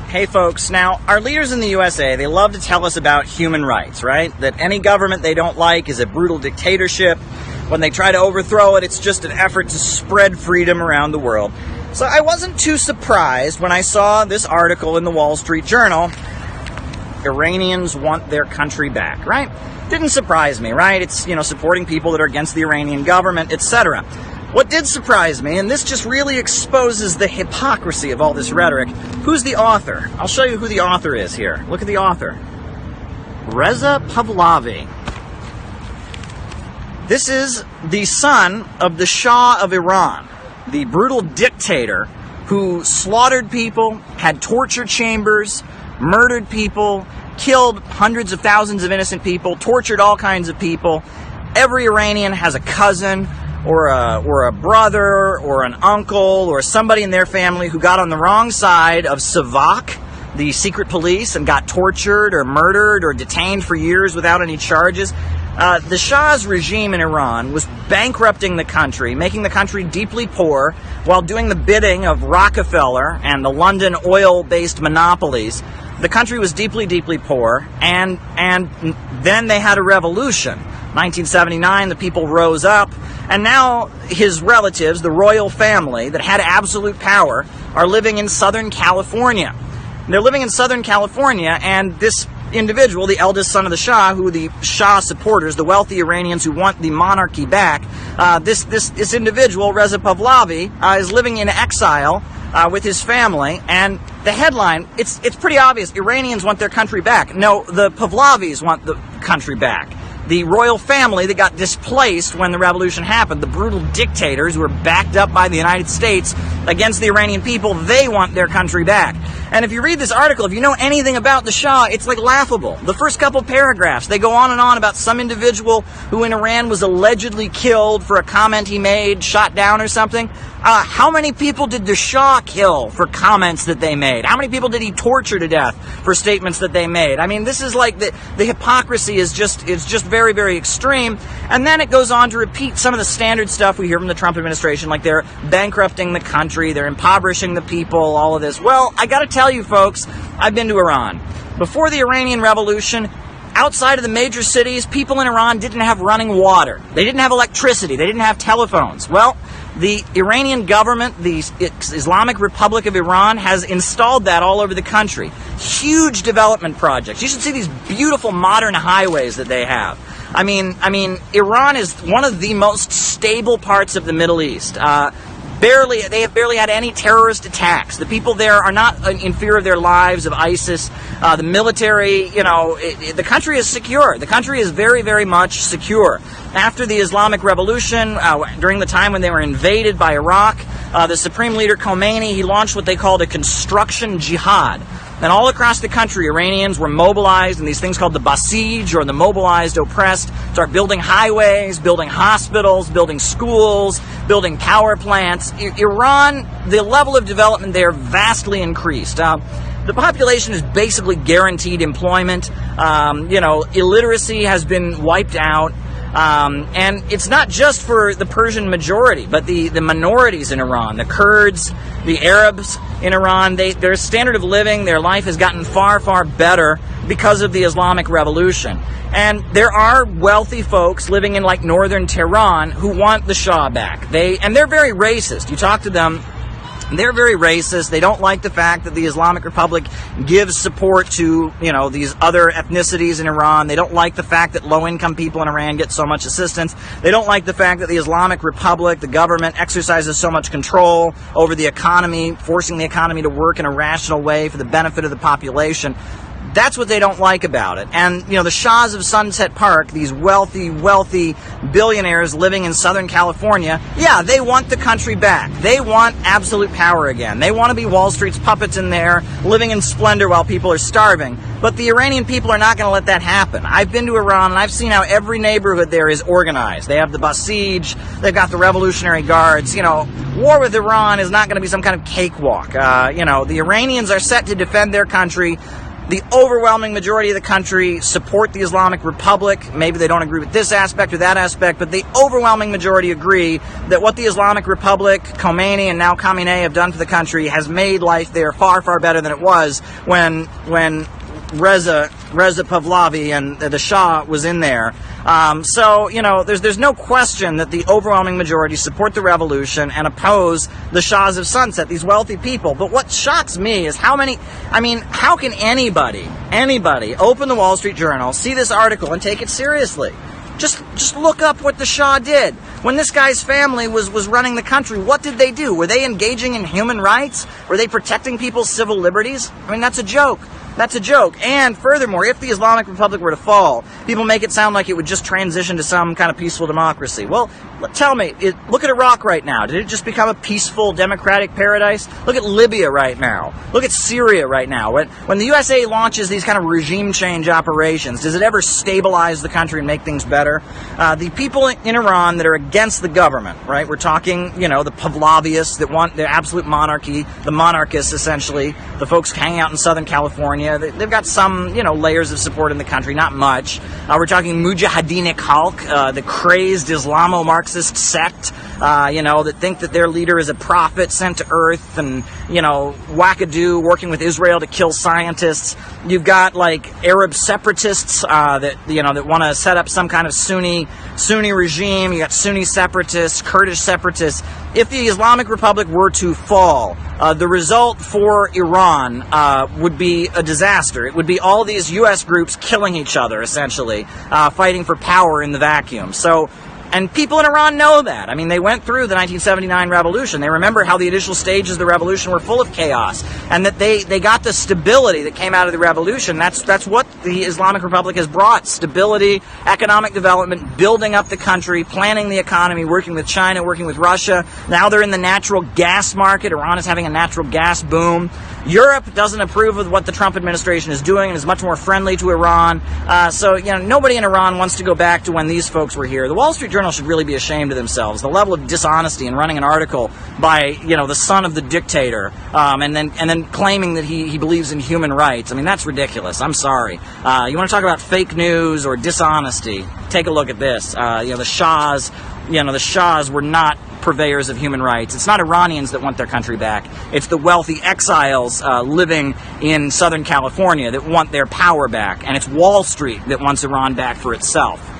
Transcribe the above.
Hey folks, now our leaders in the USA, they love to tell us about human rights, right? That any government they don't like is a brutal dictatorship. When they try to overthrow it, it's just an effort to spread freedom around the world. So I wasn't too surprised when I saw this article in the Wall Street Journal. Iranians want their country back, right? Didn't surprise me, right? It's, supporting people that are against the Iranian government, etc. What did surprise me, and this just really exposes the hypocrisy of all this rhetoric, who's the author? I'll show you who the author is here. Look at the author. Reza Pahlavi. This is the son of the Shah of Iran, the brutal dictator who slaughtered people, had torture chambers, murdered people, killed hundreds of thousands of innocent people, tortured all kinds of people. Every Iranian has a cousin or a brother or an uncle or somebody in their family who got on the wrong side of Savak, the secret police, and got tortured or murdered or detained for years without any charges. The Shah's regime in Iran was bankrupting the country, making the country deeply poor, while doing the bidding of Rockefeller and the London oil-based monopolies. The country was deeply, deeply poor, and then they had a revolution. 1979, the people rose up, and now his relatives, the royal family that had absolute power, are living in Southern California. They're living in Southern California, and this individual, the eldest son of the Shah, who the Shah supporters, the wealthy Iranians who want the monarchy back, this individual, Reza Pahlavi, is living in exile with his family. And the headline, it's pretty obvious. Iranians want their country back. No, the Pahlavis want the country back. The royal family that got displaced when the revolution happened, the brutal dictators who were backed up by the United States against the Iranian people, they want their country back. And if you read this article, if you know anything about the Shah, it's like laughable. The first couple paragraphs, they go on and on about some individual who in Iran was allegedly killed for a comment he made, shot down or something. How many people did the Shah kill for comments that they made? How many people did he torture to death for statements that they made? I mean, this is like the hypocrisy is just very, very extreme. And then it goes on to repeat some of the standard stuff we hear from the Trump administration, like they're bankrupting the country, they're impoverishing the people, all of this. Well, I got to tell you folks, I've been to Iran. Before the Iranian Revolution, outside of the major cities, people in Iran didn't have running water. They didn't have electricity. They didn't have telephones. Well, the Iranian government, the Islamic Republic of Iran, has installed that all over the country. Huge development projects. You should see these beautiful modern highways that they have. I mean, Iran is one of the most stable parts of the Middle East. They have barely had any terrorist attacks. The people there are not in fear of their lives, of ISIS. The military, the country is secure. The country is very, very much secure. After the Islamic Revolution, during the time when they were invaded by Iraq, the Supreme Leader Khomeini, he launched what they called a construction jihad. And all across the country, Iranians were mobilized in these things called the Basij, or the mobilized oppressed, start building highways, building hospitals, building schools, building power plants. Iran, the level of development there vastly increased. The population is basically guaranteed employment. Illiteracy has been wiped out. And it's not just for the Persian majority, but the minorities in Iran, the Kurds, the Arabs in Iran, their standard of living, their life has gotten far, far better because of the Islamic Revolution. And there are wealthy folks living in like northern Tehran who want the Shah back. They're very racist. You talk to them, they're very racist. They don't like the fact that the Islamic Republic gives support to, these other ethnicities in Iran. They don't like the fact that low-income people in Iran get so much assistance. They don't like the fact that the Islamic Republic, the government, exercises so much control over the economy, forcing the economy to work in a rational way for the benefit of the population. That's what they don't like about it. And, the Shahs of Sunset Park, these wealthy billionaires living in Southern California, yeah, they want the country back. They want absolute power again. They want to be Wall Street's puppets in there, living in splendor while people are starving. But the Iranian people are not going to let that happen. I've been to Iran, and I've seen how every neighborhood there is organized. They have the Basij, they've got the Revolutionary Guards. War with Iran is not going to be some kind of cakewalk. The Iranians are set to defend their country The overwhelming majority of the country support the Islamic Republic. Maybe they don't agree with this aspect or that aspect, but the overwhelming majority agree that what the Islamic Republic, Khomeini, and now Khamenei have done for the country has made life there far, far better than it was when Reza Pahlavi and the Shah was in there. So, you know, there's no question that the overwhelming majority support the revolution and oppose the Shahs of Sunset, these wealthy people. But what shocks me is how can anybody open the Wall Street Journal, see this article, and take it seriously? Just look up what the Shah did. When this guy's family was running the country, what did they do? Were they engaging in human rights? Were they protecting people's civil liberties? I mean, that's a joke. That's a joke. And furthermore, if the Islamic Republic were to fall, people make it sound like it would just transition to some kind of peaceful democracy. Well, tell me, look at Iraq right now. Did it just become a peaceful, democratic paradise? Look at Libya right now. Look at Syria right now. When the USA launches these kind of regime change operations, does it ever stabilize the country and make things better? The people in Iran that are against the government, right? We're talking, you know, the Pahlaviists that want the absolute monarchy, the monarchists essentially, the folks hanging out in Southern California. They've got some, you know, layers of support in the country, not much. We're talking Mujahideen Khalq, the crazed Islamo-Marxist sect, you know, that think that their leader is a prophet sent to Earth and, you know, wackadoo working with Israel to kill scientists. You've got, like, Arab separatists that want to set up some kind of Sunni regime. You got Sunni separatists, Kurdish separatists. If the Islamic Republic were to fall, the result for Iran would be a disaster. It would be all these U.S. groups killing each other, essentially, fighting for power in the vacuum. So, and people in Iran know that. I mean, they went through the 1979 revolution. They remember how the initial stages of the revolution were full of chaos, and that they got the stability that came out of the revolution. That's what the Islamic Republic has brought: stability, economic development, building up the country, planning the economy, working with China, working with Russia. Now they're in the natural gas market. Iran is having a natural gas boom. Europe doesn't approve of what the Trump administration is doing and is much more friendly to Iran. So, you know, nobody in Iran wants to go back to when these folks were here. The Wall Street Journal should really be ashamed of themselves. The level of dishonesty in running an article by, you know, the son of the dictator, and then claiming that he believes in human rights. I mean, that's ridiculous. I'm sorry. You want to talk about fake news or dishonesty? Take a look at this. The Shahs were not purveyors of human rights. It's not Iranians that want their country back. It's the wealthy exiles living in Southern California that want their power back. And it's Wall Street that wants Iran back for itself.